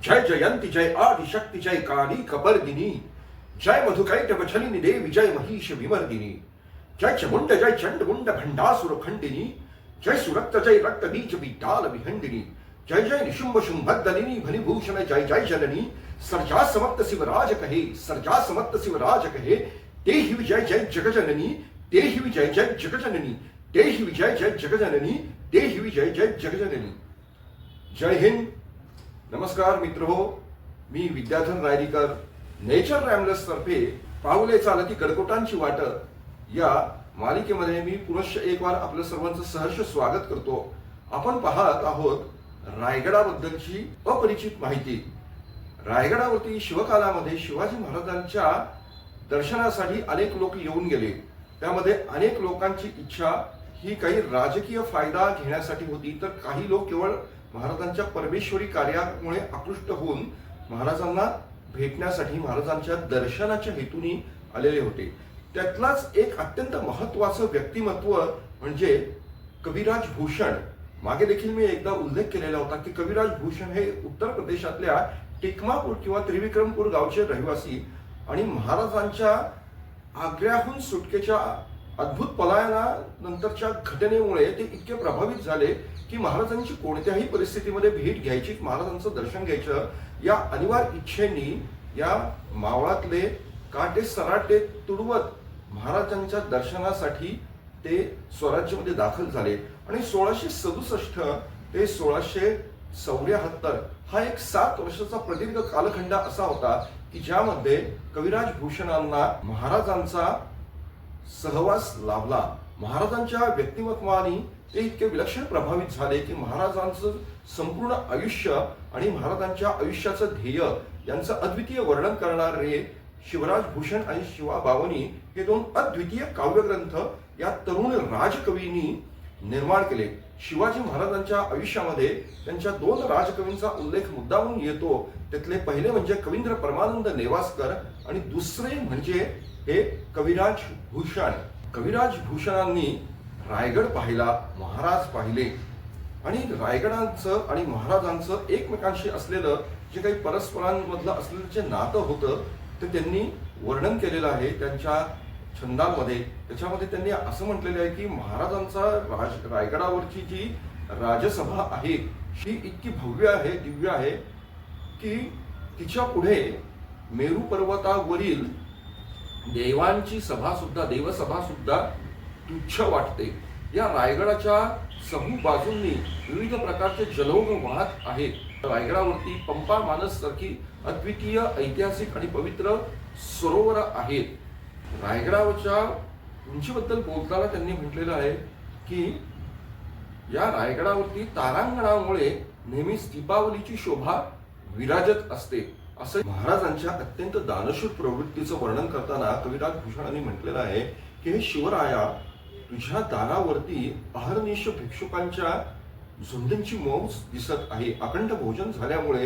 जय जयंती जय आदिशक्ति जय काली कपर्दिनी, जय मधुकैटभ छलिनी देवी जय महिष विमर्दिनी, जय चमुंड जय चंडमुंड भंडासुर खंडिनी, जय सुरक्त जय रक्त बीज विटाल विहंडिनी, जय जय निशुंभ शुंभदलिनी भनिभूषण जय जय जननी, सर्जा समत्त शिवराज कहे सर्जा समत्त शिवराज कहे, तेहि विजय जय जगजननी तेहि विजय जय जगजननी, तेहि विजय जय जगजननी तेहि विजय जय जगजननी। जय हिंद, नमस्कार मित्र हो, मी विद्याधर रायरीकर नेचर रॅमलर्स तर्फे पाऊले चालती कडकोटांची वाट या मालिकेमध्ये मी पुनश्च एक वार आपल्या सर्वांचं सहर्ष स्वागत करतो। आपण पाहत आहोत रायगडाबद्दलची अपरिचित माहिती। रायगडावरती शिवकालामध्ये शिवाजी महाराजांच्या दर्शनासाठी अनेक लोक येऊन गेले। त्यामध्ये अनेक लोकांची इच्छा ही काही राजकीय फायदा घेण्यासाठी होती, तर काही लोक केवळ महाराजांच्या परमेश्वरी कार्यामुळे आकृष्ट होऊन महाराजांना भेटण्यासाठी महाराजांच्या दर्शनाच्या हेतूने आलेले होते। त्यातलाच एक अत्यंत महत्त्वाचं व्यक्तिमत्व म्हणजे कविराज भूषण। मागे देखील मी एकदा उल्लेख केलेला होता की कविराज भूषण हे उत्तर प्रदेशातल्या टिकमापूर किंवा त्रिविक्रमपूर गावचे रहिवासी आणि महाराजांच्या आग्र्याहून सुटकेच्या अद्भुत पलायनानंतरच्या घटनेमुळे ते इतके प्रभावित झाले की महाराजांची कोणत्याही परिस्थितीमध्ये भेट घ्यायची, महाराजांचं दर्शन घ्यायचं या अनिवार्य इच्छेने या मावळातले काटे सराटे तुडवत महाराजांच्या दर्शनासाठी ते स्वराज्यामध्ये दाखल झाले। आणि 1667 ते 1674 हा एक 7 वर्षाचा प्रदीर्घ कालखंड असा होता की ज्यामध्ये कविराज भूषणांना महाराजांचा सहवास लाभला। महाराजांच्या व्यक्तिमत्वाने ते इतके विलक्षण प्रभावित झाले की महाराजांचं संपूर्ण आयुष्य आणि महाराजांच्या आयुष्याचं ध्येय यांचं अद्वितीय वर्णन करणारे शिवराज भूषण आणि शिवाबावनी हे 2 अद्वितीय काव्यग्रंथ या तरुण राजकवींनी निर्माण केले। शिवाजी महाराजांच्या आयुष्यामध्ये त्यांच्या 2 राजकवींचा उल्लेख मुद्दामून येतो। त्यातले पहिले म्हणजे कवींद्र परमानंद नेवासकर आणि दुसरे म्हणजे हे कविराज भूषण। कविराज भूषणांनी रायगड पाहिला, महाराज पाहिले आणि रायगडांचं आणि महाराजांचं एकमेकांशी असलेलं जे काही परस्परांमधलं असलेलं जे नातं होतं ते त्यांनी वर्णन केलेलं आहे त्यांच्या छंदांमध्ये। त्याच्यामध्ये त्यांनी असं म्हटलेलं आहे की महाराजांचा रायगडावरची जी राजसभा आहे ही इतकी भव्य आहे, दिव्य आहे की तिच्या पुढे मेरू पर्वतावरील देवांची देवसभा सुद्धा तुच्छ वाटते। या रायगडाच्या समूह बाजूंनी विविध प्रकारचे जलौघ वाहत आहेत। रायगडावरती पंपा मानस सारखी अद्वितीय ऐतिहासिक आणि पवित्र सरोवर आहेत। रायगडावरच्या उंचीबद्दल बोलताना त्यांनी म्हटलेलं आहे की या रायगडावरती तारांगणामुळे नेहमीच दीपावलीची शोभा विराजत असते। असं महाराजांच्या अत्यंत दानशूर प्रवृत्तीचं वर्णन करताना कविराज भूषणांनी म्हटलेलं आहे की हे शिवराया, तुझ्या दारावरती अहर्निश भिक्षुकांच्या झुंडींची मौज दिसत आहे। अखंड भोजन झाल्यामुळे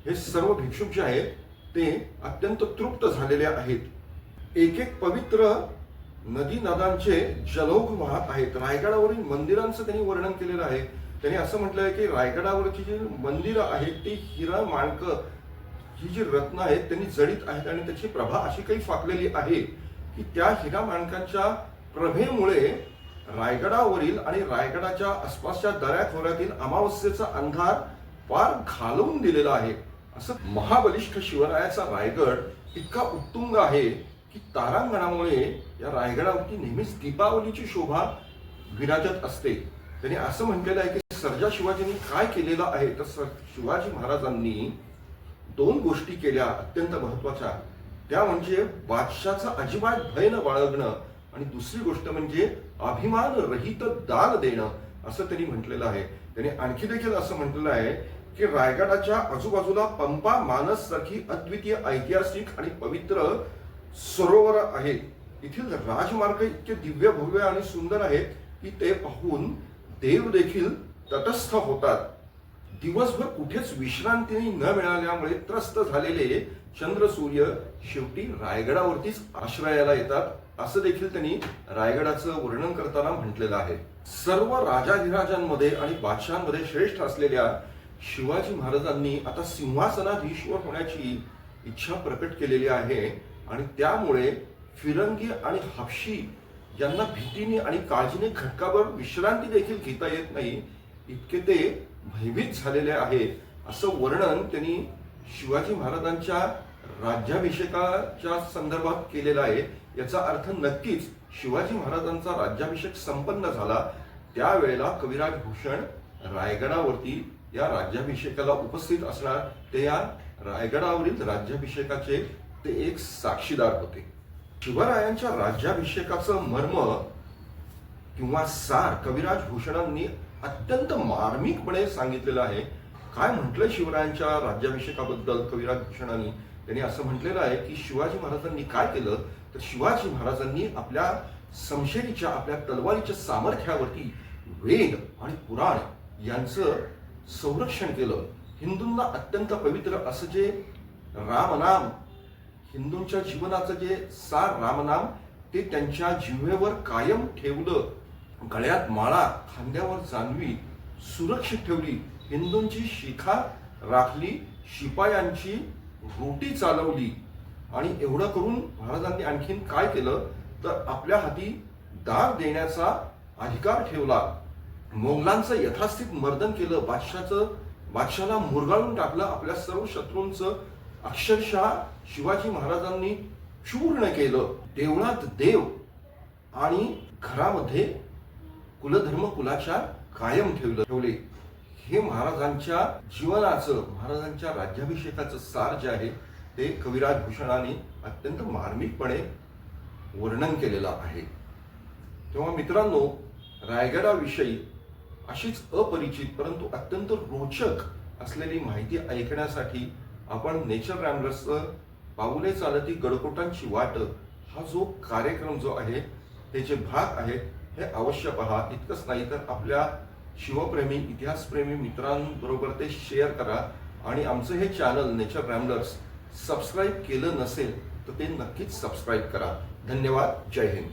हे सर्व भिक्षुक जे आहेत ते अत्यंत तृप्त झालेले आहेत। एक एक पवित्र नदी नदांचे जलौघ वाहत आहेत। रायगडावरील मंदिरांचं त्यांनी वर्णन केलेलं आहे। त्यांनी असं म्हटलं आहे की रायगडावरची जी मंदिरं आहेत ती हिरा माणकं ही जी रत्न आहेत त्यांनी जडित आहेत आणि त्याची प्रभा अशी काही फाकलेली आहे की त्या हिरा माणकांच्या प्रभेमुळे रायगडावरील आणि रायगडाच्या आसपासच्या दऱ्याखोऱ्यातील अमावस्येचा अंधार पार घालवून दिलेला आहे। असं महाबलिष्ठ शिवरायाचा रायगड इतका उत्तुंग आहे की तारांगणामुळे या रायगडावरती नेहमीच दीपावलीची शोभा विराजत असते। त्यांनी असं म्हटलेलं आहे की सर्जा शिवाजींनी काय केलेलं आहे, तर शिवाजी महाराजांनी 2 गोष्टी केल्या अत्यंत महत्वाच्या। त्या म्हणजे बादशाचा अजिबात भय न बाळगणं आणि दुसरी गोष्ट म्हणजे अभिमान रहित दान देणं, असं त्यांनी म्हटलेलं आहे। त्यांनी आणखी देखील असं म्हटलेलं आहे की रायगडाच्या आजूबाजूला पंपा मानस सारखी अद्वितीय ऐतिहासिक आणि पवित्र सरोवर आहेत। येथील राजमार्ग इतके दिव्य भव्य आणि सुंदर आहेत की ते पाहून देव देखील तटस्थ होतात। दिवसभर कुठेच विश्रांती न मिळाल्यामुळे त्रस्त झालेले चंद्र सूर्य शेवटी रायगडावरतीच आश्रयाला येतात, असं देखील त्यांनी रायगडाचं वर्णन करताना म्हटलेलं आहे। सर्व राजाधिराजांमध्ये आणि बादशहांमध्ये श्रेष्ठ असलेल्या शिवाजी महाराजांनी आता सिंहासनाधीश्वर होण्याची इच्छा प्रकट केलेली आहे आणि त्यामुळे फिरंगी आणि हापशी यांना भीतीने आणि काळजीने घटकाभर विश्रांती देखील घेता येत नाही, इतके ते भयभीत झालेले आहेत असं वर्णन त्यांनी शिवाजी महाराजांच्या राज्याभिषेकाच्या संदर्भात केलेलं आहे. याचा अर्थ नक्कीच शिवाजी महाराजांचा राज्याभिषेक संपन्न झाला त्यावेळेला कविराज भूषण रायगडावरती या राज्याभिषेकाला उपस्थित असणार. ते या रायगडावरील राज्याभिषेकाचे ते एक साक्षीदार होते. शिवरायांच्या राज्याभिषेकाचं मर्म किंवा सार कविराज भूषणांनी अत्यंत मार्मिकपणे सांगितलेलं आहे. काय म्हटलंय शिवरायांच्या राज्याभिषेकाबद्दल कविराज भूषणांनी? त्यांनी असं म्हटलेलं आहे की शिवाजी महाराजांनी काय केलं तर शिवाजी महाराजांनी आपल्या समशेरीच्या आपल्या तलवारीच्या सामर्थ्यावरती वेद आणि पुराण यांचं संरक्षण केलं. हिंदूंना अत्यंत पवित्र असं जे रामनाम, हिंदूंच्या जीवनाचं जे सार रामनाम, ते त्यांच्या जिव्हेवर कायम ठेवलं. गळ्यात माळा, खांद्यावर जानवी सुरक्षित ठेवली. हिंदूंची शिखा राखली, शिपायांची रोटी चालवली. आणि एवढं करून महाराजांनी आणखीन काय केलं तर आपल्या हाती दाग देण्याचा अधिकार ठेवला. मोगलांचं यथास्थित मर्दन केलं. बादशाला मुरगाळून टाकलं. आपल्या सर्व शत्रूंचं अक्षरशः शिवाजी महाराजांनी चूर्ण केलं. देवळात देव आणि घरामध्ये कुलधर्म कुलाचार कायम ठेवले. हे महाराजांच्या जीवनाचं, महाराजांच्या राज्याभिषेकाचं सार जे आहे ते कविराज भूषणांनी अत्यंत मार्मिकपणे वर्णन केलेलं आहे. तेव्हा मित्रांनो, रायगडाविषयी अशीच अपरिचित परंतु अत्यंत रोचक असलेली माहिती ऐकण्यासाठी आपण नेचर रॅम्बलर्सचं पाऊले चालती गडकोटांची वाट हा जो कार्यक्रम जो आहे, हे जे भाग आहेत हे अवश्य पहा. इतकंच नाही तर आपल्या शिवप्रेमी, इतिहासप्रेमी मित्रांबरोबर ते शेअर करा. आणि आमचं हे चॅनल नेचर रॅम्बलर्स सबस्क्राईब केलं नसेल तर ते नक्कीच सबस्क्राईब करा. धन्यवाद. जय हिंद.